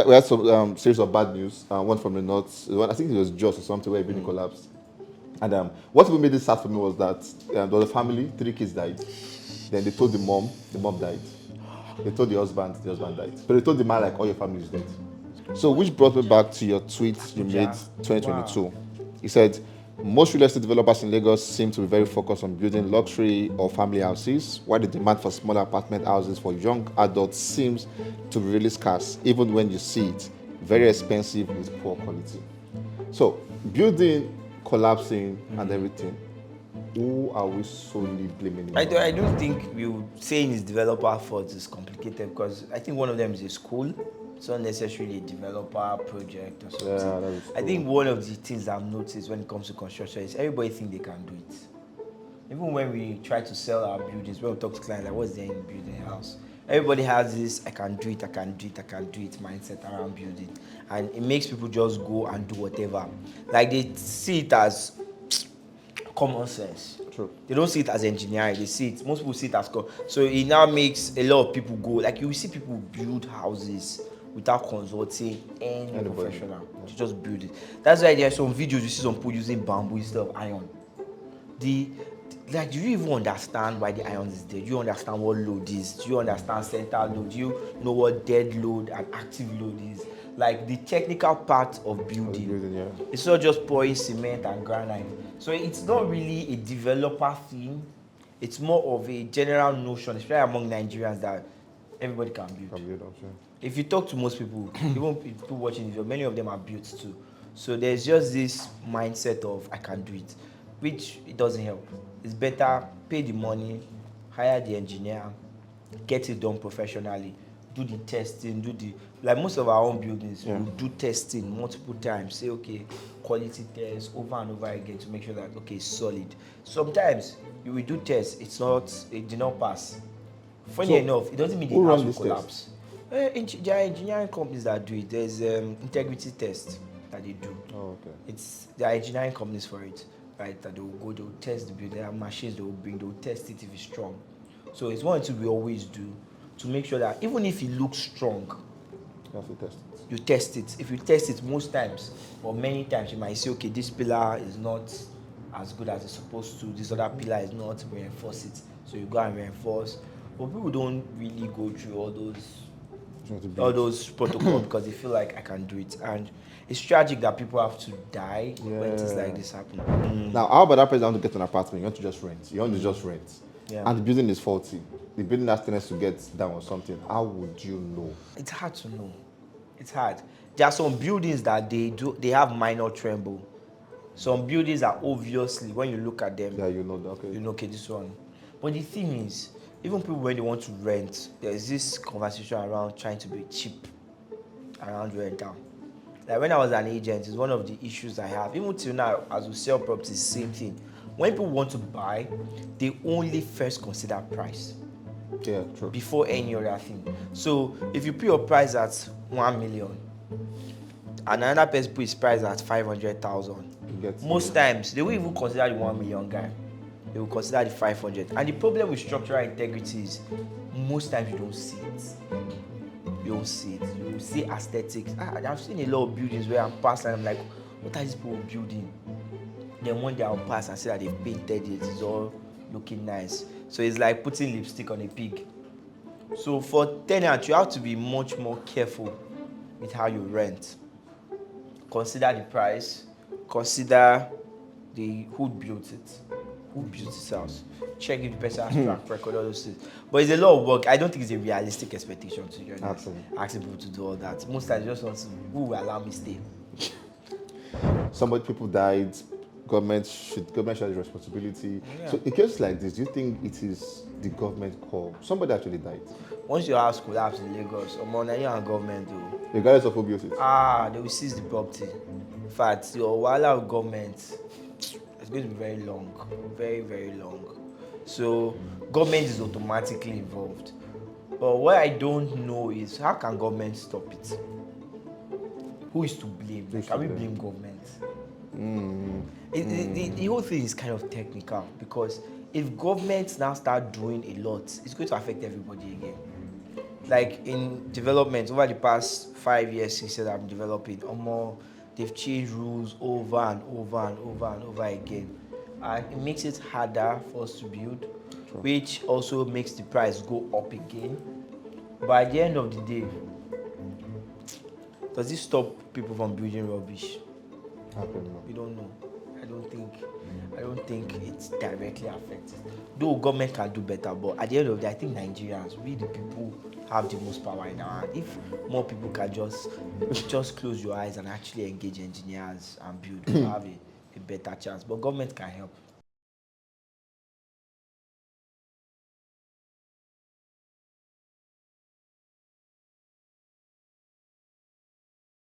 we had some series of bad news. One from the north. I think it was Jos or something where a building collapsed. And what even made it sad for me was that there was a family, 3 kids died. Then they told the mom died. They told the husband died. But they told the man like all your family is dead. So which brought me back to your tweet you made 2022. Wow. He said, most real estate developers in Lagos seem to be very focused on building luxury or family houses, while the demand for smaller apartment houses for young adults seems to be really scarce, even when you see it very expensive with poor quality. So, building collapsing and everything, who are we solely blaming? I don't think saying it's developer fault is complicated, because I think one of them is a school. It's not necessarily a developer project or something. Yeah, that is cool. I think one of the things I've noticed when it comes to construction is everybody thinks they can do it. Even when we try to sell our buildings, when we talk to clients, like, what's there in building a house? Everybody has this I can do it mindset around building. And it makes people just go and do whatever. Like, they see it as common sense. True. They don't see it as engineering. Most people see it as so it now makes a lot of people go. Like, you will see people build houses without consulting any professional. To just build it. That's why there are some videos you see some people using bamboo instead of iron. Do you even understand why the iron is there? Do you understand what load is? Do you understand center load? Do you know what dead load and active load is? Like, the technical part of building. Yeah. It's not just pouring cement and granite. So it's not really a developer thing. It's more of a general notion, especially among Nigerians, that everybody can build. If you talk to most people, even people watching this, many of them are built too. So there's just this mindset of I can do it, which it doesn't help. It's better pay the money, hire the engineer, get it done professionally, do the testing, like most of our own buildings, we do testing multiple times. Say, okay, quality tests over and over again to make sure that, okay, it's solid. Sometimes you will do tests, it did not pass. Funny enough, it doesn't mean the house will collapse. There are engineering companies that do it. There's integrity test that they do. Oh, okay. There are engineering companies for it, right? That they will test the building. There are machines they will test it if it's strong. So it's one thing we always do to make sure that even if it looks strong, you have to test it. You test it. If you test it most times, or many times, you might say, okay, this pillar is not as good as it's supposed to. This other pillar is not, reinforce it. So you go and reinforce. But people don't really go through all those protocols because they feel like I can do it. And it's tragic that people have to die when things like this happen. Now, how about that person want to get an apartment? You want to just rent. Yeah. And the building is faulty. The building has tendency to get down or something. How would you know? It's hard to know. It's hard. There are some buildings that they have minor tremble. Some buildings are obviously, when you look at them, you know that, okay. You know, okay, this one. But the thing is, even people when they want to rent, there's this conversation around trying to be cheap around rental. Like, when I was an agent, it's one of the issues I have. Even till now, as we sell properties, same thing. When people want to buy, they only first consider price. Yeah, true. Before any other thing. So if you put your price at 1 million and another person put his price at 500,000, most times they will even consider the 1 million guy. They will consider the 500. And the problem with structural integrity is most times you don't see it. You don't see it. You will see aesthetics. I've seen a lot of buildings where I'm passing and I'm like, what are these people building? Then one day I'll pass and see that they've painted it. It's all looking nice. So it's like putting lipstick on a pig. So for tenants, you have to be much more careful with how you rent. Consider the price. Consider who built it. Who built this house. Check if the person has track record, all those things. But it's a lot of work. I don't think it's a realistic expectation to join us. Asking people to do all that. Most times, just want to, who will allow me stay? People died. Government should have responsibility. Yeah. So in cases like this, do you think it is the government call? Somebody actually died. Once your house collapsed in Lagos, Nigeria and government do. Regardless of who built it. They will seize the property. In fact, your wahala of government is going to be very long, very, very long. So government is automatically involved. But what I don't know is how can government stop it? Who is to blame? Can we blame government? The whole thing is kind of technical because if governments now start doing a lot, it's going to affect everybody again. like in development over the past 5 years, 6 years I'm developing, or more, they've changed rules over and over and over and over again. And it makes it harder for us to build, which also makes the price go up again. But at the end of the day, does this stop people from building rubbish? We don't know. I don't think it's directly affected. Though government can do better, but at the end of the day, I think Nigerians, we the people, have the most power in our hand. If more people can just close your eyes and actually engage engineers and build, we'll have a better chance. But government can help.